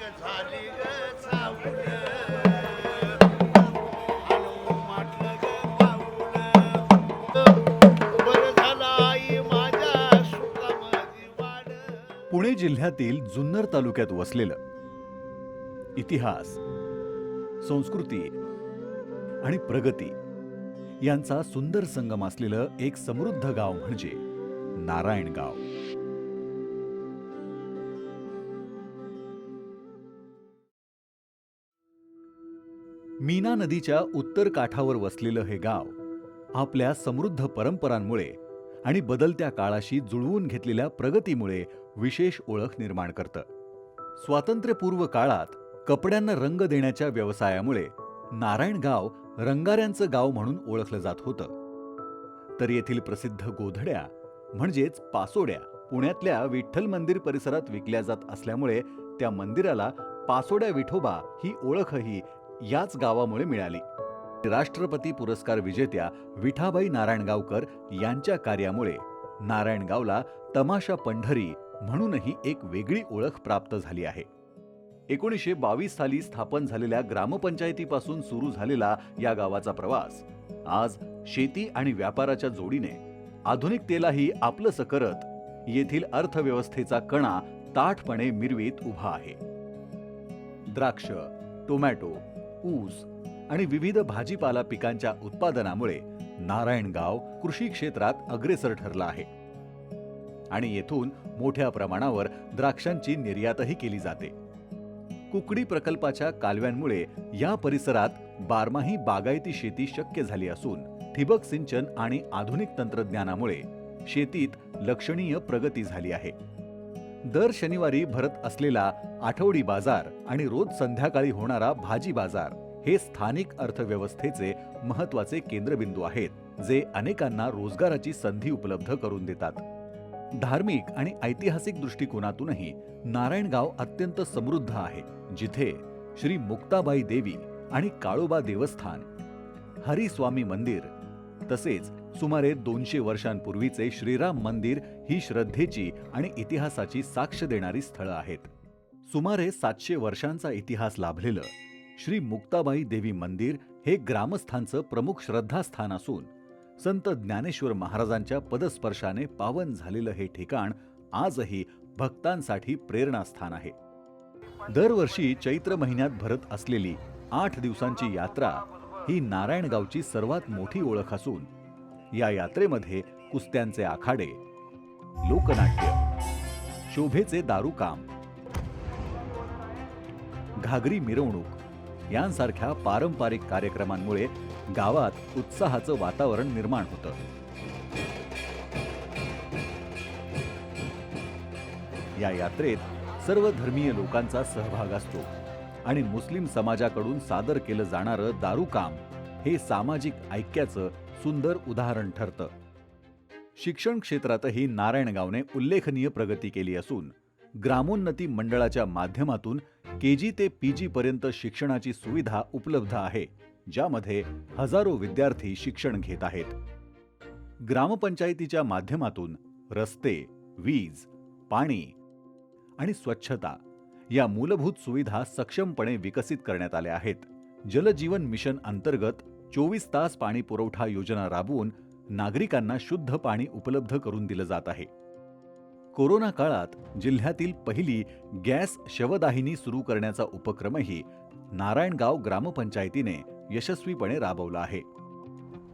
झाली ग चावल आणू म्हटलं ग पाऊल बरं झालं आई माझ्या सुखामध्ये वाढ. पुणे जिल्ह्यातील जुन्नर तालुक्यात वसलेलं इतिहास, संस्कृती आणि प्रगती यांचा सुंदर संगम असलेलं एक समृद्ध गाव म्हणजे नारायणगाव. मीना नदीच्या उत्तर काठावर वसलेलं हे गाव आपल्या समृद्ध परंपरांमुळे आणि बदलत्या काळाशी जुळवून घेतलेल्या प्रगतीमुळे विशेष ओळख निर्माण करतं. स्वातंत्र्यपूर्व काळात कपड्यांना रंग देण्याच्या व्यवसायामुळे नारायणगाव रंगाऱ्यांचं गाव म्हणून ओळखलं जात होतं. तर येथील प्रसिद्ध गोधड्या म्हणजेच पासोड्या पुण्यातल्या विठ्ठल मंदिर परिसरात विकल्या जात असल्यामुळे त्या मंदिराला पासोड्या विठोबा ही ओळखही याच गावामुळे मिळाली. राष्ट्रपती पुरस्कार विजेत्या विठाबाई नारायणगावकर यांच्या कार्यामुळे नारायणगावला तमाशा पंढरी म्हणूनही एक वेगळी ओळख प्राप्त झाली आहे. 1922 साली स्थापन झालेल्या ग्रामपंचायतीपासून सुरू झालेला या गावाचा प्रवास आज शेती आणि व्यापाराच्या जोडीने आधुनिकतेलाही आपलंसं करत येथील अर्थव्यवस्थेचा कणा ताठपणे मिरवीत उभा आहे. द्राक्ष, टोमॅटो, ऊस आणि विविध भाजीपाला पिकांच्या उत्पादनामुळे नारायणगाव कृषी क्षेत्रात अग्रेसर ठरला आहे आणि येथून मोठ्या प्रमाणावर द्राक्षांची निर्यातही केली जाते. कुकडी प्रकल्पाच्या कालव्यांमुळे या परिसरात बारमाही बागायती शेती शक्य झाली असून ठिबक सिंचन आणि आधुनिक तंत्रज्ञानामुळे शेतीत लक्षणीय प्रगती झाली आहे. दर शनिवारी भरत असलेला आठवडी बाजार आणि रोज संध्याकाळी होणारा भाजी बाजार हे स्थानिक अर्थव्यवस्थेचे महत्त्वाचे केंद्रबिंदू आहेत, जे अनेकांना रोजगाराची संधी उपलब्ध करून देतात. धार्मिक आणि ऐतिहासिक दृष्टिकोनातूनही नारायणगाव अत्यंत समृद्ध आहे, जिथे श्री मुक्ताबाई देवी आणि काळोबा देवस्थान, हरिस्वामी मंदिर तसेच सुमारे 200 वर्षांपूर्वीचे श्रीराम मंदिर ही श्रद्धेची आणि इतिहासाची साक्ष देणारी स्थळं आहेत. सुमारे 700 वर्षांचा इतिहास लाभलेलं श्री मुक्ताबाई देवी मंदिर हे ग्रामस्थांचं प्रमुख श्रद्धास्थान असून संत ज्ञानेश्वर महाराजांच्या पदस्पर्शाने पावन झालेलं हे ठिकाण आजही भक्तांसाठी प्रेरणास्थान आहे. दरवर्षी चैत्र महिन्यात भरत असलेली 8 दिवसांची यात्रा ही नारायणगावची सर्वात मोठी ओळख असून या यात्रेमध्ये कुस्त्यांचे आखाडे, लोकनाट्य, शोभेचे दारूकाम, घागरी मिरवणूक यांसारख्या पारंपरिक कार्यक्रमांमुळे गावात उत्साहाचं वातावरण निर्माण होतं. या यात्रेत सर्व धर्मीय लोकांचा सहभाग असतो आणि मुस्लिम समाजाकडून सादर केलं जाणारं दारूकाम हे सामाजिक ऐक्याचं सुंदर उदाहरण ठरतं. शिक्षण क्षेत्रातही नारायणगावने उल्लेखनीय प्रगती केली असून ग्रामोन्नती मंडळाच्या माध्यमातून KG ते PG पर्यंत शिक्षणाची सुविधा उपलब्ध आहे, ज्यामध्ये हजारो विद्यार्थी शिक्षण घेत आहेत. ग्रामपंचायतीच्या माध्यमातून रस्ते, वीज, पाणी आणि स्वच्छता या मूलभूत सुविधा सक्षमपणे विकसित करण्यात आल्या आहेत. जलजीवन मिशन अंतर्गत 24 तास पाणी पुरवठा योजना राबवून नागरिकांना शुद्ध पाणी उपलब्ध करून दिलं जात आहे. कोरोना काळात जिल्ह्यातील पहिली गॅस शवदाहिनी सुरू करण्याचा उपक्रमही नारायणगाव ग्रामपंचायतीने यशस्वीपणे राबवला आहे.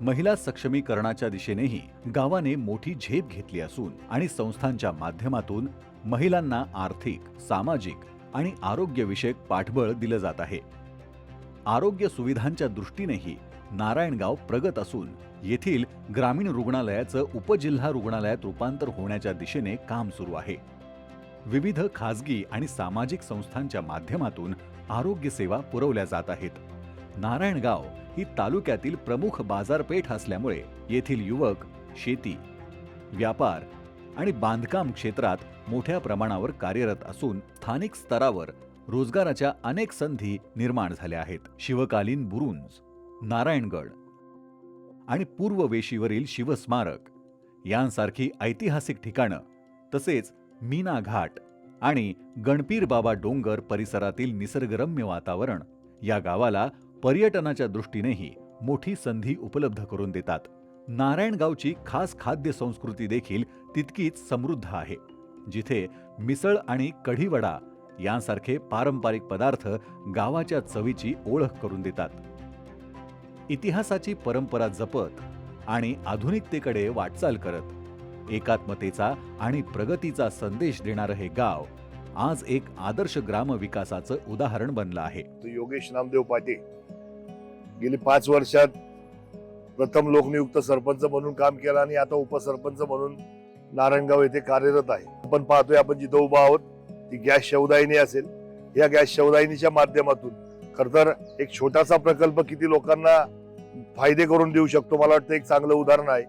महिला सक्षमीकरणाच्या दिशेनेही गावाने मोठी झेप घेतली असून आणि संस्थांच्या माध्यमातून महिलांना आर्थिक, सामाजिक आणि आरोग्यविषयक पाठबळ दिलं जात आहे. आरोग्य सुविधांच्या दृष्टीनेही नारायणगाव प्रगत असून येथील ग्रामीण रुग्णालयाचं उपजिल्हा रुग्णालयात रूपांतर होण्याच्या दिशेने काम सुरू आहे. विविध खासगी आणि सामाजिक संस्थांच्या माध्यमातून आरोग्य सेवा पुरवल्या जात आहेत. नारायणगाव ही तालुक्यातील प्रमुख बाजारपेठ असल्यामुळे येथील युवक शेती, व्यापार आणि बांधकाम क्षेत्रात मोठ्या प्रमाणावर कार्यरत असून स्थानिक स्तरावर रोजगाराच्या अनेक संधी निर्माण झाल्या आहेत. शिवकालीन बुरुंज, नारायणगड आणि पूर्व वेशीवरील शिवस्मारक यांसारखी ऐतिहासिक ठिकाणं तसेच मीना घाट आणि गणपीर बाबा डोंगर परिसरातील निसर्गरम्य वातावरण या गावाला पर्यटनाच्या दृष्टीनेही मोठी संधी उपलब्ध करून देतात. नारायणगावची खास खाद्य संस्कृती देखील तितकीच समृद्ध आहे, जिथे मिसळ आणि कढीवडा यांसारखे पारंपरिक पदार्थ गावाच्या चवीची ओळख करून देतात. इतिहासाची परंपरा जपत आणि आधुनिकतेकडे वाटचाल करत एकात्मतेचा आणि प्रगतीचा संदेश देणारं हे गाव आज एक आदर्श ग्राम विकासाचं उदाहरण बनलं आहे. योगेश नामदेव पाटील गेली 5 वर्षात प्रथम लोकनियुक्त सरपंच म्हणून काम केलं आणि आता उपसरपंच म्हणून नारायणगाव येथे कार्यरत आहे. आपण पाहतोय, आपण जिथं उभा आहोत ती गॅस शवदाहिनी असेल. या गॅस शवदाहिनीच्या माध्यमातून खर तर एक छोटासा प्रकल्प किती लोकांना फायदे करून देऊ शकतो, मला वाटतं एक चांगलं उदाहरण आहे.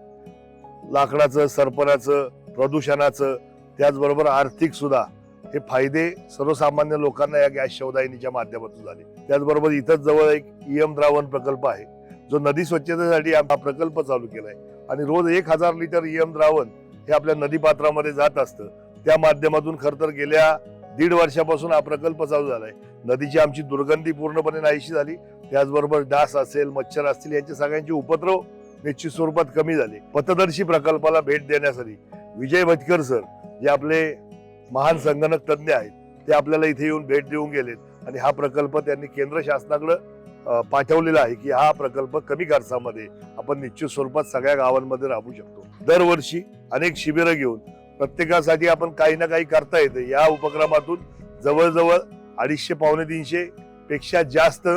लाकडाचं, सरपणाचं, प्रदूषणाचं, त्याचबरोबर आर्थिक सुद्धा हे फायदे सर्वसामान्य लोकांना या गॅस शवदाहिनीच्या माध्यमातून झाले. त्याचबरोबर इथंच जवळ एक ईएम द्रावण प्रकल्प आहे, जो नदी स्वच्छतेसाठी हा प्रकल्प चालू केलाय आणि रोज 1000 लिटर ईएम द्रावण हे आपल्या नदीपात्रामध्ये जात असतं. त्या माध्यमातून खर तर गेल्या 1.5 वर्षापासून हा प्रकल्प चालू झालाय. नदीची आमची दुर्गंधी पूर्णपणे नाहीशी झाली. त्याचबरोबर डास असेल, मच्छर असतील, यांचे सगळ्यांचे उपद्रव निश्चित स्वरूपात कमी झाले. पथदर्शी प्रकल्पाला भेट देण्यासाठी विजय भटकर सर, जे आपले महान संगणक तज्ञ आहेत, ते आपल्याला इथे येऊन भेट देऊन गेलेत आणि हा प्रकल्प त्यांनी केंद्र शासनाकडे पाठवलेला आहे की हा प्रकल्प कमी खर्चामध्ये आपण निश्चित स्वरूपात सगळ्या गावांमध्ये राबवू शकतो. दरवर्षी अनेक शिबिरं घेऊन प्रत्येकासाठी आपण काही ना काही करता येते. या उपक्रमातून जवळजवळ 250-300 पेक्षा जास्त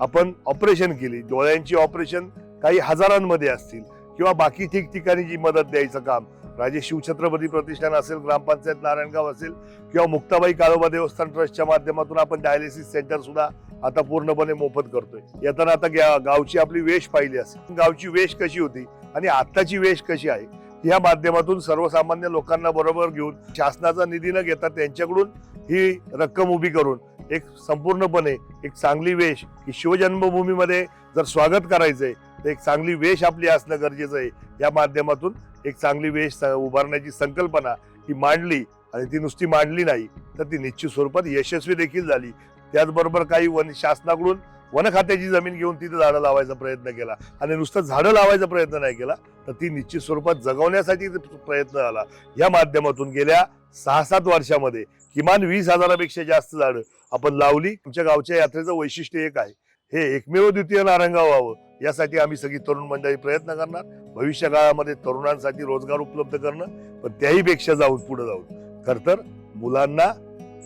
आपण ऑपरेशन केली. डोळ्यांची ऑपरेशन काही हजारांमध्ये असतील किंवा बाकी ठिकठिकाणी जी मदत द्यायचं काम राजे शिवछत्रपती प्रतिष्ठान असेल, ग्रामपंचायत नारायणगाव असेल किंवा मुक्ताबाई काळोबा देवस्थान ट्रस्टच्या माध्यमातून आपण डायलिसिस सेंटर सुद्धा आता पूर्णपणे मोफत करतोय. येताना आता गावची आपली वेश पाहिली असेल, गावची वेश कशी होती आणि आत्ताची वेश कशी आहे, या माध्यमातून सर्वसामान्य लोकांना बरोबर घेऊन शासनाचा निधी न घेता त्यांच्याकडून ही रक्कम उभी करून एक संपूर्णपणे एक चांगली वेश की शिवजन्मभूमीमध्ये जर स्वागत करायचंय तर एक चांगली वेश आपली असणं गरजेचं आहे. या माध्यमातून एक चांगली वेश उभारण्याची संकल्पना ही मांडली आणि ती नुसती मांडली नाही तर ती निश्चित स्वरूपात यशस्वी देखील झाली. त्याचबरोबर काही शासनाकडून वन खात्याची जमीन घेऊन तिथे झाडं लावायचा प्रयत्न केला आणि नुसतं झाडं लावायचा प्रयत्न नाही केला तर ती निश्चित स्वरूपात जगवण्यासाठी प्रयत्न झाला. या माध्यमातून गेल्या 6-7 वर्षामध्ये किमान 20,000पेक्षा जास्त झाडं आपण लावली. आमच्या गावच्या यात्रेचं वैशिष्ट्य एक आहे, हे एकमेव द्वितीय नारायणगाव व्हावं यासाठी आम्ही सगळी तरुण मंडळी प्रयत्न करणार. भविष्य काळामध्ये तरुणांसाठी रोजगार उपलब्ध करणं, पण त्याही पेक्षा जाऊन पुढे जाऊन खर तर मुलांना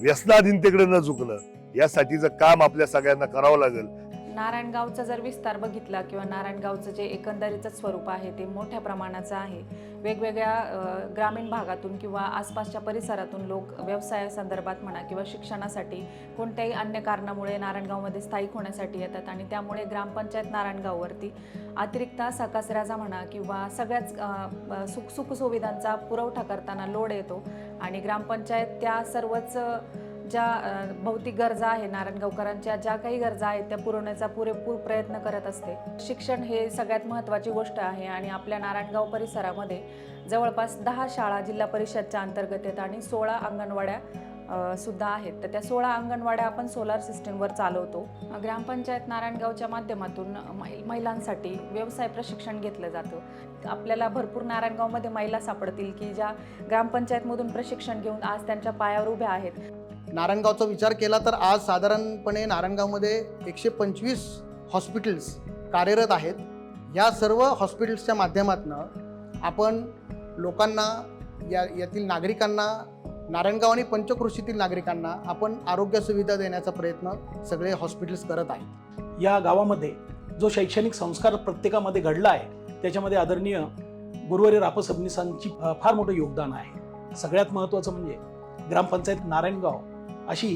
व्यसनाधीनतेकडे न झुकणं यासाठीचं काम आपल्या सगळ्यांना करावं लागेल. नारायणगावचा जर विस्तार बघितला किंवा नारायणगावचं जे एकंदरीतच स्वरूप आहे ते मोठ्या प्रमाणाचं आहे. वेगवेगळ्या ग्रामीण भागातून किंवा आसपासच्या परिसरातून लोक व्यवसायासंदर्भात म्हणा किंवा शिक्षणासाठी कोणत्याही अन्य कारणामुळे नारायणगावमध्ये स्थायिक होण्यासाठी येतात आणि त्यामुळे ग्रामपंचायत नारायणगाववरती अतिरिक्त असा कचऱ्याचा म्हणा किंवा सगळ्याच सुखसुविधांचा पुरवठा करताना लोड येतो आणि ग्रामपंचायत त्या सर्वच ज्या भौतिक गरजा आहे नारायणगावकरांच्या, ज्या काही गरजा आहेत त्या पुरवण्याचा पुरेपूर प्रयत्न करत असते. शिक्षण हे सगळ्यात महत्त्वाची गोष्ट आहे आणि आपल्या नारायणगाव परिसरामध्ये जवळपास 10 शाळा जिल्हा परिषदच्या अंतर्गत आहेत आणि 16 अंगणवाड्या सुद्धा आहेत. तर त्या 16 अंगणवाड्या आपण सोलार सिस्टीमवर चालवतो. ग्रामपंचायत नारायणगावच्या माध्यमातून महिलांसाठी व्यवसाय प्रशिक्षण घेतलं जातं. आपल्याला भरपूर नारायणगावमध्ये महिला सापडतील की ज्या ग्रामपंचायतमधून प्रशिक्षण घेऊन आज त्यांच्या पायावर उभ्या आहेत. नारायणगावचा विचार केला तर आज साधारणपणे नारायणगावमध्ये 125 हॉस्पिटल्स कार्यरत आहेत. या सर्व हॉस्पिटल्सच्या माध्यमातून आपण लोकांना यातील नागरिकांना, नारायणगाव आणि पंचक्रोशीतील नागरिकांना आपण आरोग्य सुविधा देण्याचा प्रयत्न सगळे हॉस्पिटल्स करत आहेत. या गावामध्ये जो शैक्षणिक संस्कार प्रत्येकामध्ये घडला आहे त्याच्यामध्ये आदरणीय गुरुवारी राप सबनीसांची फार मोठं योगदान आहे. सगळ्यात महत्त्वाचं म्हणजे ग्रामपंचायत नारायणगाव अशी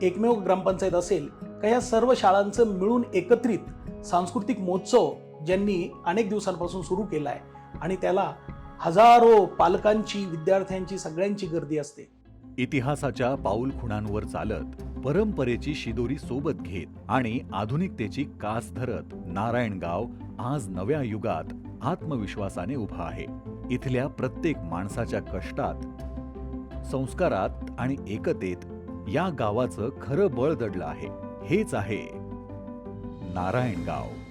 एकमेव ग्रामपंचायत असेल का या सर्व शाळांचं मिळून एकत्रित सांस्कृतिक महोत्सव ज्यांनी अनेक दिवसांपासून सुरू केला आहे आणि त्याला हजारो पालकांची, विद्यार्थ्यांची, सगळ्यांची गर्दी असते. इतिहासाच्या पाऊलखुणांवर चालत, परंपरेची शिदोरी सोबत घेत आणि आधुनिकतेची कास धरत नारायणगाव आज नव्या युगात आत्मविश्वासाने उभा आहे. इथल्या प्रत्येक माणसाच्या कष्टात संस्कारात आणि एकतेत या गावाचं खरं बळ दडलं आहे. हेच आहे नारायणगाव.